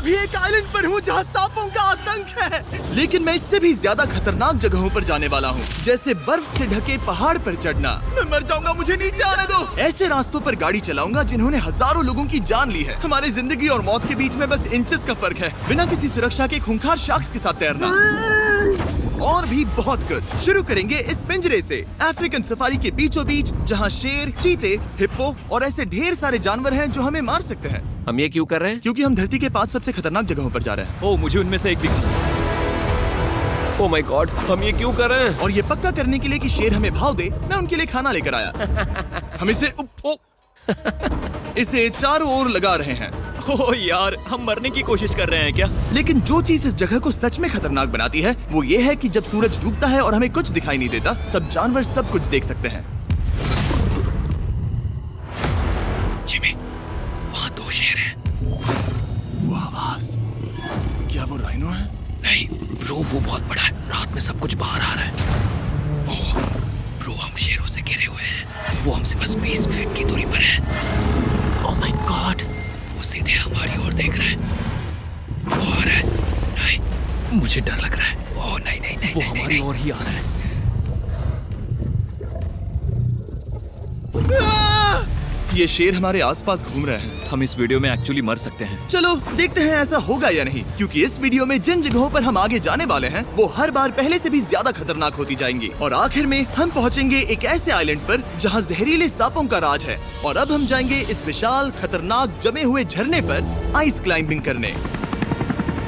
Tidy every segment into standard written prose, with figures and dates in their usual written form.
अभी एक आइलैंड पर हूँ जहाँ सांपों का आतंक है, लेकिन मैं इससे भी ज्यादा खतरनाक जगहों पर जाने वाला हूँ, जैसे बर्फ से ढके पहाड़ पर चढ़ना। मैं मर जाऊंगा, मुझे नीचे आने दो। ऐसे रास्तों पर गाड़ी चलाऊंगा जिन्होंने हजारों लोगों की जान ली है। हमारी जिंदगी और मौत के बीच में बस इंचेस का फर्क है। बिना किसी सुरक्षा के खूंखार शार्क्स के साथ तैरना और भी बहुत कुछ। शुरू करेंगे इस पिंजरे से, अफ्रीकन सफारी के बीचों बीच, जहाँ शेर, चीते, हिप्पो और ऐसे ढेर सारे जानवर हैं जो हमें मार सकते हैं। हम ये क्यों कर रहे हैं? क्योंकि हम धरती के 5 सबसे खतरनाक जगहों पर जा रहे हैं। ओह, मुझे उनमें से एक दिखा। ओह माय गॉड, हम ये क्यों कर रहे हैं? और ये पक्का करने के लिए कि शेर हमें भाव दे, मैं उनके लिए खाना लेकर आया। हम इसे चारों ओर लगा रहे हैं। ओह यार, हम मरने की कोशिश कर रहे हैं क्या? लेकिन जो चीज इस जगह को सच में खतरनाक बनाती है वो ये है कि जब सूरज डूबता है और हमें कुछ दिखाई नहीं देता, तब जानवर सब कुछ देख सकते हैं। जिमी, वहाँ 2 शेर हैं। वो आवाज, क्या वो राइनो है? नहीं ब्रो, वो बहुत बड़ा है। रात में सब कुछ बाहर आ रहा है। ओह ब्रो, हम शेरों से घिरे हुए हैं। वो हमसे बस 20 फीट की दूरी पर है। ओह माय गॉड, वो सीधे हमारी ओर देख रहा है। वो आ रहा है। नहीं, मुझे डर लग रहा है। ओह नहीं नहीं नहीं, वो हमारी ओर ही आ रहा है। ये शेर हमारे आसपास घूम रहे हैं। हम इस वीडियो में एक्चुअली मर सकते हैं। चलो देखते हैं ऐसा होगा या नहीं, क्योंकि इस वीडियो में जिन जगहों पर हम आगे जाने वाले हैं वो हर बार पहले से भी ज्यादा खतरनाक होती जाएंगी। और आखिर में हम पहुंचेंगे एक ऐसे आइलैंड पर जहां जहरीले सांपों का राज है। और अब हम जाएंगे इस विशाल, खतरनाक, जमे हुए झरने पर आइस क्लाइंबिंग करने।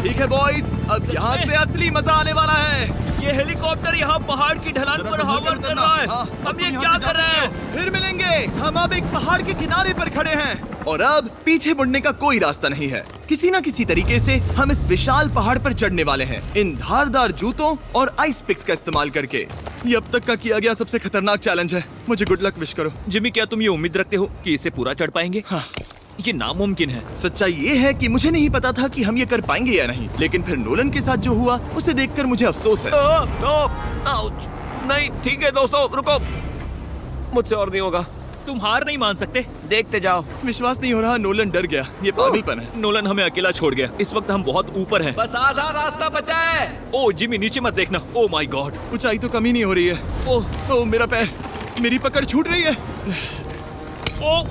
ठीक है बॉयज, अब यहाँ से असली मजा आने वाला है। ये हेलीकॉप्टर यहाँ पहाड़ की ढलान पर हवा कर रहा है। हम ये क्या कर रहे हैं? फिर मिलेंगे। हम अब एक पहाड़ के किनारे पर खड़े हैं और अब पीछे मुड़ने का कोई रास्ता नहीं है। किसी न किसी तरीके से हम इस विशाल पहाड़ पर चढ़ने वाले हैं, इन धारदार जूतों और आइस पिक्स का इस्तेमाल करके। ये अब तक का किया गया सबसे खतरनाक चैलेंज है। मुझे गुड लक विश करो। जिमी, क्या तुम ये उम्मीद रखते हो कि इसे पूरा चढ़ पाएंगे? हाँ। ये नामुमकिन है। सच्चाई ये है कि मुझे नहीं पता था कि हम ये कर पाएंगे या नहीं, लेकिन फिर नोलन के साथ जो हुआ उसे देखकर मुझे अफसोस है। नहीं ठीक है दोस्तों, रुको, मुझसे और नहीं होगा। तुम हार नहीं मान सकते, देखते जाओ। विश्वास नहीं हो रहा, नोलन डर गया। ये पागलपन है। नोलन हमें अकेला छोड़ गया। इस वक्त हम बहुत ऊपर हैं। बस आधा रास्ता बचा है। ओह जिमी, नीचे मत देखना। ओह माय गॉड, ऊंचाई तो कमी नहीं हो रही है। ओह मेरा पैर, मेरी पकड़ छूट रही है। ओह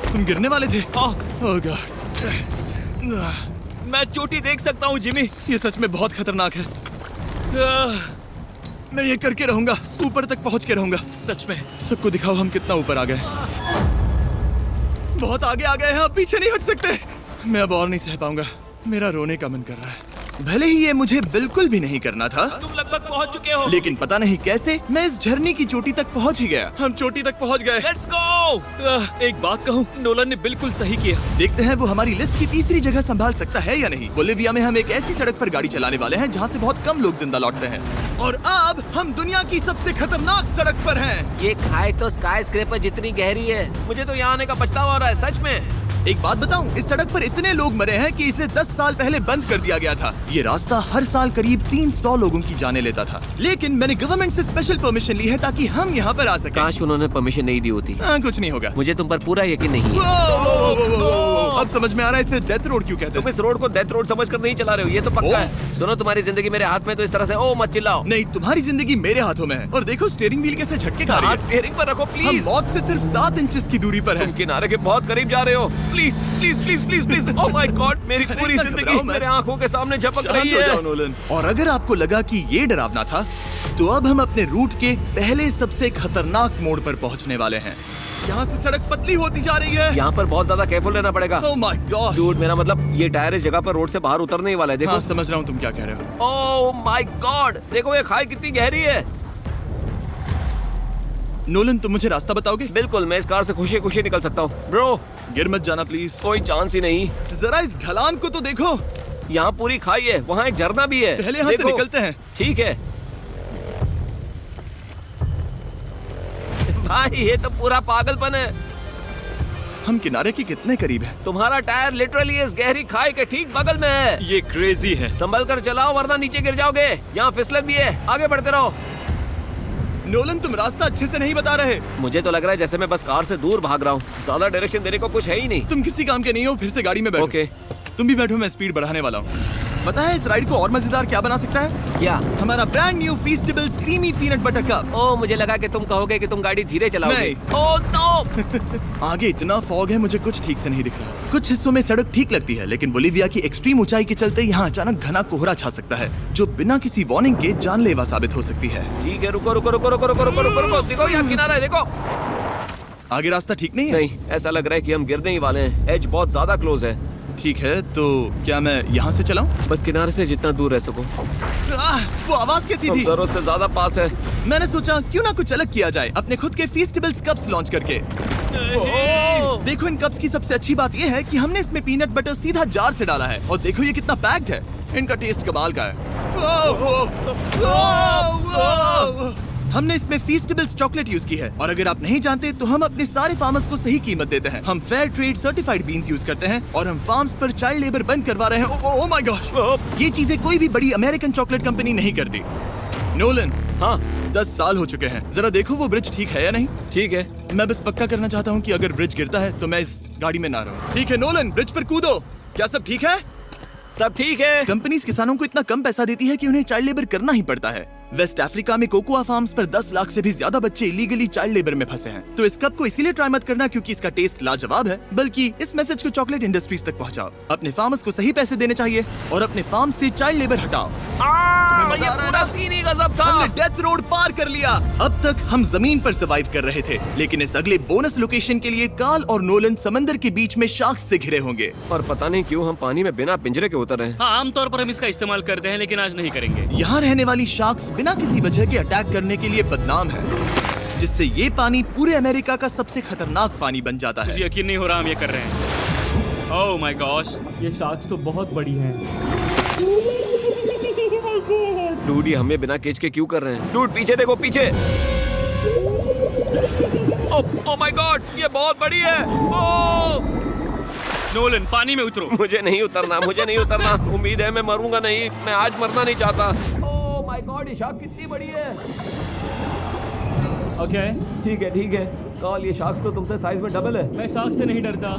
तुम गिरने वाले थे। ओह गॉड, मैं चोटी देख सकता हूँ जिमी। ये सच में बहुत खतरनाक है। मैं ये करके रहूंगा, ऊपर तक पहुंच के रहूंगा। सच में। सबको दिखाओ हम कितना ऊपर आ गए। बहुत आगे आ गए हैं, अब पीछे नहीं हट सकते। मैं अब और नहीं सह पाऊंगा, मेरा रोने का मन कर रहा है। भले ही ये मुझे बिल्कुल भी नहीं करना था। तुम लगभग पहुंच चुके हो, लेकिन पता नहीं कैसे मैं इस झरने की चोटी तक पहुंच ही गया। हम चोटी तक पहुंच गए। Let's go. एक बात कहूँ, नोलन ने बिल्कुल सही किया। देखते हैं वो हमारी लिस्ट की तीसरी जगह संभाल सकता है या नहीं। बोलिविया में हम एक ऐसी सड़क पर गाड़ी चलाने वाले हैं जहाँ से बहुत कम लोग जिंदा लौटते हैं। और अब हम दुनिया की सबसे खतरनाक सड़क पर हैं। ये खाई तो स्काई स्क्रैपर जितनी गहरी है। मुझे तो यहाँ आने का पछतावा हो रहा है, सच में। एक बात बताऊं, इस सड़क पर इतने लोग मरे हैं कि इसे 10 साल पहले बंद कर दिया गया था। ये रास्ता हर साल करीब 300 लोगों की जाने लेता था, लेकिन मैंने गवर्नमेंट से स्पेशल परमिशन ली है ताकि हम यहाँ पर आ सकें। काश उन्होंने परमिशन नहीं दी होती। कुछ नहीं होगा। मुझे तुम पर पूरा यकीन नहीं है। अब समझ में आ रहा है इसे डेथ रोड क्यों कहते तुम हैं। इस रोड को डेथ रोड समझकर नहीं चला रहे हो, ये तो पक्का है। सुनो, तुम्हारी जिंदगी मेरे हाथ में, तो इस तरह से ओ मत चिल्लाओ। नहीं, तुम्हारी जिंदगी मेरे हाथों में है। और देखो स्टीयरिंग व्हील कैसे झटके खा रही है। स्टीयरिंग पर रखो हम प्लीज। मौत से सिर्फ 7 इंचेस की दूरी पर तुम हैं। किनारे के बहुत करीब जा रहे हो। Please please please please please. Oh my God, मेरी अरे पूरी इतना जिंदगी घबराओ मत। मेरे आंखों के सामने झपक शांत रही हो है। जाओ नोलन। और अगर आपको लगा कि ये डरावना था, तो अब हम अपने रूट के पहले सबसे खतरनाक मोड़ पर पहुंचने वाले हैं। यहाँ से सड़क पतली होती जा रही है। यहाँ पर बहुत ज्यादा केयरफुल रहना पड़ेगा। Oh my God. डूड, मेरा मतलब ये टायर इस जगह पर रोड से बाहर उतरने ही वाला है। देखो। हाँ, समझ रहा हूँ तुम क्या कह रहे हो। ओह माय गॉड, देखो ये खाई कितनी गहरी है। नोलन, तुम मुझे रास्ता बताओगे? बिल्कुल, मैं इस कार से खुशी खुशी निकल सकता हूँ। ब्रो, गिर मत जाना प्लीज। कोई चांस ही नहीं। जरा इस ढलान को तो देखो। यहाँ पूरी खाई है, वहाँ एक झरना भी है। पहले यहाँ से देखो। निकलते हैं। ठीक है भाई, ये तो पूरा पागलपन है। हम किनारे के कितने करीब हैं? तुम्हारा टायर लिटरली इस गहरी खाई के ठीक बगल में है। ये क्रेजी है। संभल कर चलाओ वरना नीचे गिर जाओगे। यहाँ फिसलन भी है, आगे बढ़ते रहो। नोलन, तुम रास्ता अच्छे से नहीं बता रहे। मुझे तो लग रहा है जैसे मैं बस कार से दूर भाग रहा हूँ। ज्यादा डायरेक्शन देने को कुछ है ही नहीं। तुम किसी काम के नहीं हो, फिर से गाड़ी में बैठो। ओके, तुम भी बैठो, मैं स्पीड बढ़ाने वाला हूँ। पता है इस राइड को और मजेदार क्या बना सकता है? क्या? हमारा brand new Feastables creamy peanut butter cup. ओ, मुझे लगा कि तुम कहोगे कि तुम गाड़ी धीरे चलाओगे। नहीं। Oh no! आगे इतना फॉग है, मुझे कुछ ठीक से नहीं दिख रहा। कुछ हिस्सों में सड़क ठीक लगती है, लेकिन बोलीविया की एक्सट्रीम ऊंचाई के चलते यहाँ अचानक घना कोहरा छा सकता है, जो बिना किसी वार्निंग के जानलेवा साबित हो सकती है। ठीक है, रुको रुको रुको रुको रुको रुको रुको रुको, देखो यहाँ किनारा है, देखो। आगे रास्ता ठीक नहीं है? नहीं, ऐसा लग रहा है कि हम गिरने ही वाले हैं। एज बहुत ज्यादा क्लोज है। ठीक है, तो क्या मैं यहाँ से चलाऊं? बस किनारे से जितना दूर रह सको। वो आवाज कैसी हम थी? जरूरत से ज्यादा पास है। मैंने सोचा क्यों ना कुछ अलग किया जाए, अपने खुद के फीस्टेबल्स कप्स लॉन्च करके। ओह! देखो इन कप्स की सबसे अच्छी बात ये है कि हमने इसमें पीनट बटर सीधा जार से डाला है, और देखो ये कितना पैक्ड है। इनका टेस्ट कमाल का है। हमने इसमें फीस्टेबल्स चॉकलेट यूज की है, और अगर आप नहीं जानते तो हम अपने सारे फार्मर्स को सही कीमत देते हैं। हम fair trade certified beans use करते हैं, और हम फार्म्स पर चाइल्ड लेबर बंद करवा रहे हैं। ओह माय गॉश, ये चीजें कोई भी बड़ी अमेरिकन चॉकलेट कंपनी नहीं करती। नोलन, हाँ 10 साल हो चुके हैं, जरा देखो वो ब्रिज ठीक है या नहीं। ठीक है। मैं बस पक्का करना चाहता हूँ कि अगर ब्रिज गिरता है तो मैं इस गाड़ी में ना रहूं। ठीक है नोलन, ब्रिज पर कूदो। क्या सब ठीक है? सब ठीक है। कंपनीज किसानों को इतना कम पैसा देती है कि उन्हें चाइल्ड लेबर करना ही पड़ता है। वेस्ट अफ्रीका में कोकोआ फार्म्स पर 10 लाख से भी ज्यादा बच्चे इलीगली चाइल्ड लेबर में फंसे हैं। तो इस कप को इसीलिए ट्राई मत करना क्योंकि इसका टेस्ट लाजवाब है, बल्कि इस मैसेज को चॉकलेट इंडस्ट्रीज तक पहुंचाओ। अपने फार्मर्स को सही पैसे देने चाहिए और अपने फार्म से चाइल्ड लेबर हटाओ। ये पूरा सीन ही गजब था। हमने डेथ रोड पार कर लिया। अब तक हम जमीन पर सर्वाइव कर रहे थे, लेकिन इस अगले बोनस लोकेशन के लिए कार्ल और नोलन समंदर के बीच में शार्क्स से घिरे होंगे। और पता नहीं क्यों हम पानी में बिना पिंजरे के उतर रहे हैं। हाँ, आमतौर पर हम इसका इस्तेमाल करते हैं, लेकिन आज नहीं करेंगे। यहाँ रहने वाली शार्क्स बिना किसी वजह के अटैक करने के लिए बदनाम है, जिससे ये पानी पूरे अमेरिका का सबसे खतरनाक पानी बन जाता मुझे है। यकीन नहीं हो रहा हम ये कर रहे हैं। ओह माय गॉश, ये शार्क्स तो बहुत बड़ी हैं। डूड, ये हमें बिना केज के क्यों कर रहे हैं? डूड पीछे देखो, पीछे। ओह माय गॉड, ये बहुत बड़ी है। ओह! नोलन, पानी में उतरो। मुझे नहीं उतरना, मुझे नहीं उतरना। उम्मीद है मैं मरूंगा नहीं। मैं आज मरना नहीं चाहता। ओह माय गॉड, ये शार्क कितनी बड़ी है। ओके, ठीक है। कार्ल, ये शार्क्स तो तुमसे साइज में डबल है। मैं शार्क से नहीं डरता,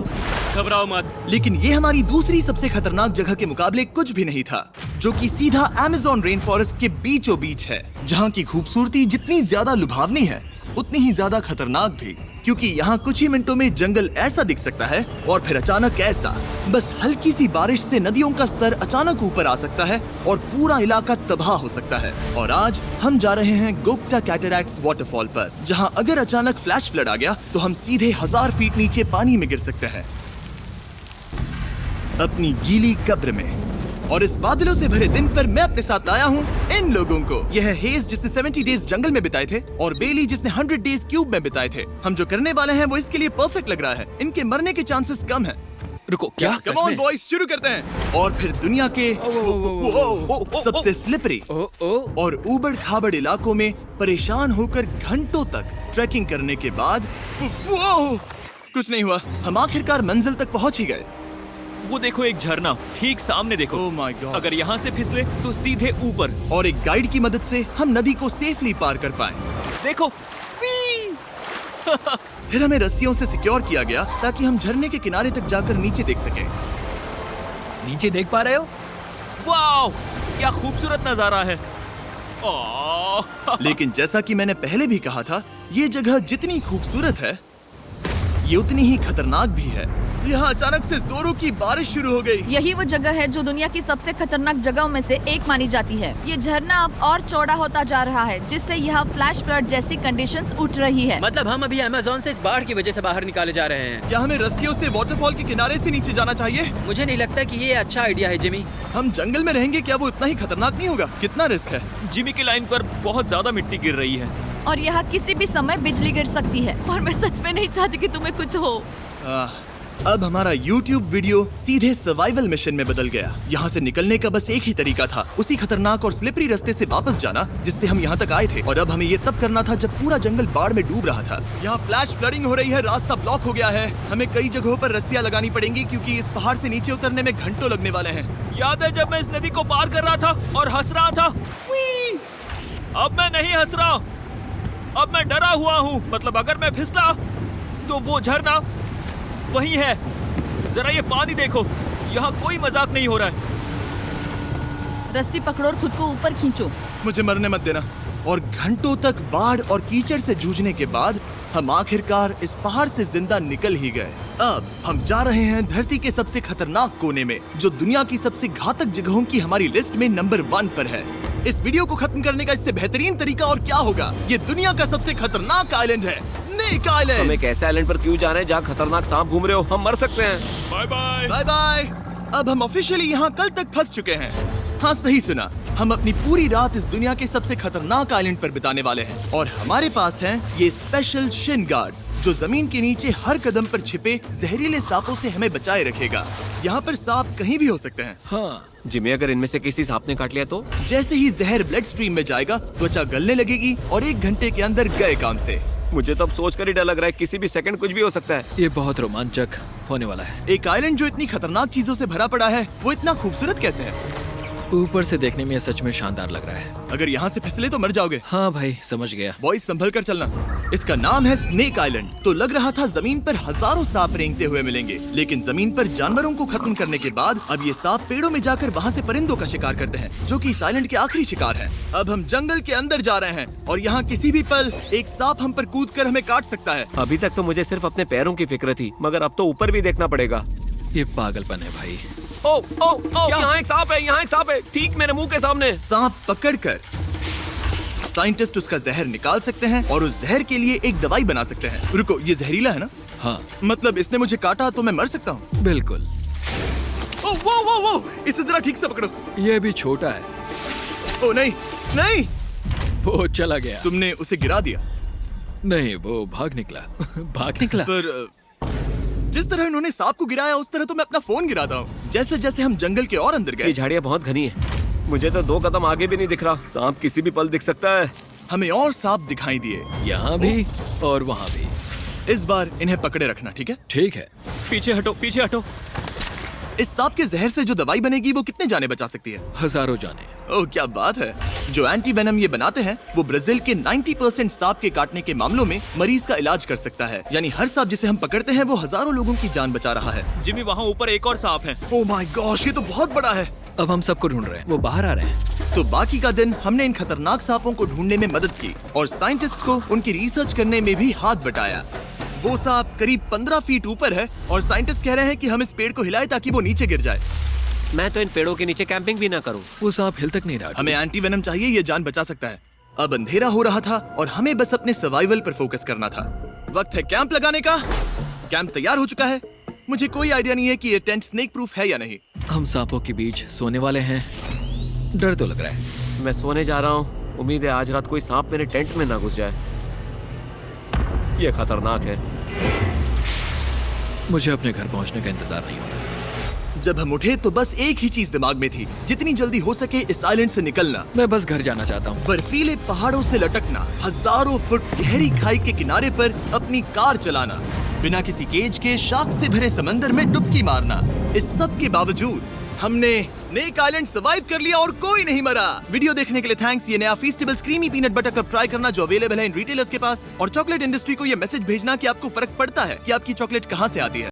घबराओ मत। लेकिन ये हमारी दूसरी सबसे खतरनाक जगह के मुकाबले कुछ भी नहीं था, जो कि सीधा अमेज़न रेन फॉरेस्ट के बीचों बीच है, जहाँ की खूबसूरती जितनी ज्यादा लुभावनी है उतनी ही ज्यादा खतरनाक भी, क्योंकि यहाँ कुछ ही मिनटों में जंगल ऐसा दिख सकता है और फिर अचानक ऐसा। बस हल्की सी बारिश से नदियों का स्तर अचानक ऊपर आ सकता है और पूरा इलाका तबाह हो सकता है। और आज हम जा रहे हैं गोक्टा कैटरैक्ट्स वाटरफॉल पर, जहाँ अगर अचानक फ्लैश फ्लड आ गया तो हम सीधे 1000 फीट नीचे पानी में गिर सकते हैं, अपनी गीली कब्र में। और इस बादलों से भरे दिन पर मैं अपने साथ लाया हूँ इन लोगों को। यह है हेज जिसने 70 डेज जंगल में बिताए थे, और बेली जिसने 100 डेज क्यूब में बिताए थे। हम जो करने वाले हैं वो इसके लिए परफेक्ट लग रहा है। इनके मरने के चांसेस कम हैं। रुको, क्या? कम ऑन बॉयज, शुरू करते हैं। और फिर दुनिया के सबसे स्लिपरी और ऊबड़ खाबड़ इलाकों में परेशान होकर घंटों तक ट्रैकिंग करने के बाद कुछ नहीं हुआ। हम आखिरकार मंजिल तक पहुंच ही गए। वो देखो, एक झरना ठीक सामने देखो। Oh my God. अगर यहाँ से फिसले तो सीधे ऊपर। और एक गाइड की मदद से हम नदी को सेफली पार कर पाए। देखो। फिर हमें रस्सियों से सिक्योर किया गया ताकि हम झरने के किनारे तक जाकर नीचे देख सकें। नीचे देख पा रहे हो? वाओ, क्या खूबसूरत नजारा है। लेकिन जैसा कि मैंने पहले भी कहा था, ये जगह जितनी खूबसूरत है ये उतनी ही खतरनाक भी है। यहाँ अचानक से जोरों की बारिश शुरू हो गई। यही वो जगह है जो दुनिया की सबसे खतरनाक जगहों में से एक मानी जाती है। ये झरना अब और चौड़ा होता जा रहा है, जिससे यहाँ फ्लैश फ्लड जैसी कंडीशंस उठ रही है। मतलब हम अभी अमेज़न से इस बाढ़ की वजह से बाहर निकाले जा रहे हैं। क्या हमें रस्सियों से वाटरफॉल के किनारे से नीचे जाना चाहिए? मुझे नहीं लगता कि ये अच्छा आइडिया है जिमी। हम जंगल में रहेंगे, क्या वो इतना ही खतरनाक नहीं होगा? कितना रिस्क है? जिमी की लाइन पर बहुत ज्यादा मिट्टी गिर रही है। और यहाँ किसी भी समय बिजली गिर सकती है, और मैं सच में नहीं चाहती कि तुम्हें कुछ हो। अब हमारा YouTube वीडियो सीधे सर्वाइवल मिशन में बदल गया। यहाँ से निकलने का बस एक ही तरीका था, उसी खतरनाक और स्लिपरी रास्ते से वापस जाना जिससे हम यहाँ तक आए थे। और अब हमें ये तब करना था जब पूरा जंगल बाढ़ में डूब रहा था। यहाँ फ्लैश फ्लडिंग हो रही है, रास्ता ब्लॉक हो गया है। हमें कई जगहों पर रस्सियाँ लगानी पड़ेंगी क्योंकि इस पहाड़ से नीचे उतरने में घंटों लगने वाले हैं। याद है जब मैं इस नदी को पार कर रहा था और हंस रहा था? अब मैं नहीं हंस रहा, अब मैं डरा हुआ हूँ। मतलब अगर मैं फिसला तो वो झरना वही है। जरा ये पानी देखो, यहाँ कोई मजाक नहीं हो रहा है। रस्सी पकड़ो और खुद को ऊपर खींचो। मुझे मरने मत देना। और घंटों तक बाढ़ और कीचड़ से जूझने के बाद हम आखिरकार इस पहाड़ से जिंदा निकल ही गए। अब हम जा रहे हैं धरती के सबसे खतरनाक कोने में, जो दुनिया की सबसे घातक जगहों की हमारी लिस्ट में नंबर 1 पर है। इस वीडियो को खत्म करने का इससे बेहतरीन तरीका और क्या होगा। ये दुनिया का सबसे खतरनाक आइलैंड है, स्नेक हम आइलैंड। एक ऐसे आइलैंड पर क्यों जा रहे हैं जहाँ खतरनाक सांप घूम रहे हो? हम मर सकते हैं। Bye bye. Bye bye. अब हम ऑफिशियली यहाँ कल तक फंस चुके हैं। हाँ, सही सुना। हम अपनी पूरी रात इस दुनिया के सबसे खतरनाक आइलैंड पर बिताने वाले हैं और हमारे पास हैं ये स्पेशल शिन गार्ड्स, जो जमीन के नीचे हर कदम पर छिपे जहरीले सांपों से हमें बचाए रखेगा। यहाँ पर सांप कहीं भी हो सकते हैं। हाँ, जिमी, अगर इनमें से किसी सांप ने काट लिया तो? जैसे ही जहर ब्लड स्ट्रीम में जाएगा, त्वचा गलने लगेगी और 1 घंटे के अंदर गए काम से। मुझे तो अब सोचकर ही डर लग रहा है, किसी भी सेकंड कुछ भी हो सकता है। ये बहुत रोमांचक होने वाला है। एक आइलैंड जो इतनी खतरनाक चीजों से भरा पड़ा है, वो इतना खूबसूरत कैसे है? ऊपर से देखने में ये सच में शानदार लग रहा है। अगर यहाँ से फिसले तो मर जाओगे। हाँ भाई, समझ गया। बॉयज, संभल कर चलना। इसका नाम है स्नेक आइलैंड। तो लग रहा था जमीन पर हजारों सांप रेंगते हुए मिलेंगे, लेकिन जमीन पर जानवरों को खत्म करने के बाद अब ये सांप पेड़ों में जाकर वहाँ से परिंदों का शिकार करते हैं, जो कि इस आइलैंड के आखिरी शिकार है। अब हम जंगल के अंदर जा रहे हैं और यहाँ किसी भी पल एक सांप हम पर कूद कर हमें काट सकता है। अभी तक तो मुझे सिर्फ अपने पैरों की फिक्र थी, मगर अब तो ऊपर भी देखना पड़ेगा। ये पागलपन है भाई। ओ ओ ओ, यहाँ एक सांप है, यहाँ एक सांप है, ठीक मेरे मुंह के सामने। सांप पकड़कर साइंटिस्ट उसका जहर निकाल सकते हैं और उस जहर के लिए एक दवाई बना सकते हैं। रुको, ये जहरीला है ना? हाँ, मतलब इसने मुझे काटा तो मैं मर सकता हूँ? बिल्कुल। ओ वो वो वो, इसे जरा ठीक से पकड़ो। ये भी छोटा है। ओ नहीं नहीं, वो चला गया। तुमने उसे गिरा दिया। नहीं, वो भाग निकला। भाग निकला। पर जिस तरह इन्होंने सांप को गिराया, उस तरह तो मैं अपना फोन गिराता हूँ। जैसे जैसे हम जंगल के और अंदर ये गए, झाड़ियाँ बहुत घनी है, मुझे तो 2 कदम आगे भी नहीं दिख रहा। सांप किसी भी पल दिख सकता है। हमें और सांप दिखाई दिए। यहाँ भी और वहाँ भी। इस बार इन्हें पकड़े रखना, ठीक है? ठीक है। पीछे हटो, पीछे हटो। इस सांप के जहर से जो दवाई बनेगी, वो कितने जाने बचा सकती है? हजारों जाने। ओह, क्या बात है। जो एंटी वेनम ये बनाते हैं, वो ब्राजील के 90% सांप के काटने के मामलों में मरीज का इलाज कर सकता है। यानी हर सांप जिसे हम पकड़ते हैं, वो हजारों लोगों की जान बचा रहा है। जिमी, वहाँ ऊपर एक और सांप है। ओह माय गॉश, ये तो बहुत बड़ा है। अब हम सबको ढूंढ रहे हैं। वो बाहर आ रहे हैं। तो बाकी का दिन हमने इन खतरनाक सांपों को ढूंढने में मदद की और साइंटिस्ट को उनकी रिसर्च करने में भी हाथ बटाया। वो सांप करीब 15 फीट ऊपर है और साइंटिस्ट कह रहे हैं कि हम इस पेड़ को हिलाएं ताकि वो नीचे गिर जाए। मैं तो इन पेड़ों के नीचे कैंपिंग भी ना करूं। वो सांप हिल तक नहीं रहा। हमें एंटी वेनम चाहिए, ये जान बचा सकता है। अब अंधेरा हो रहा था और हमें बस अपने सर्वाइवल पर फोकस करना था। वक्त है कैंप लगाने का। कैंप तैयार हो चुका है। मुझे कोई आइडिया नहीं है कि ये टेंट स्नेक प्रूफ है या नहीं। हम सांपों के बीच सोने वाले हैं। डर तो लग रहा है। मैं सोने जा रहा हूँ। उम्मीद है आज रात कोई सांप मेरे टेंट में ना घुस जाए। ये खतरनाक है। मुझे अपने घर पहुंचने का इंतजार नहीं हो रहा। जब हम उठे तो बस एक ही चीज दिमाग में थी, जितनी जल्दी हो सके इस आइलैंड से निकलना। मैं बस घर जाना चाहता हूँ। बर्फीले पहाड़ों से लटकना, हजारों फुट गहरी खाई के किनारे पर अपनी कार चलाना, बिना किसी केज के शार्क से भरे समंदर में डुबकी मारना। इस सब के बावजूद हमने स्नेक आइलैंड सर्वाइव कर लिया और कोई नहीं मरा। वीडियो देखने के लिए थैंक्स। ये नया Feastables creamy peanut butter cup try करना, जो अवेलेबल है इन रिटेलर्स के पास। और चॉकलेट इंडस्ट्री को ये मैसेज भेजना कि आपको फर्क पड़ता है कि आपकी चॉकलेट कहाँ से आती है।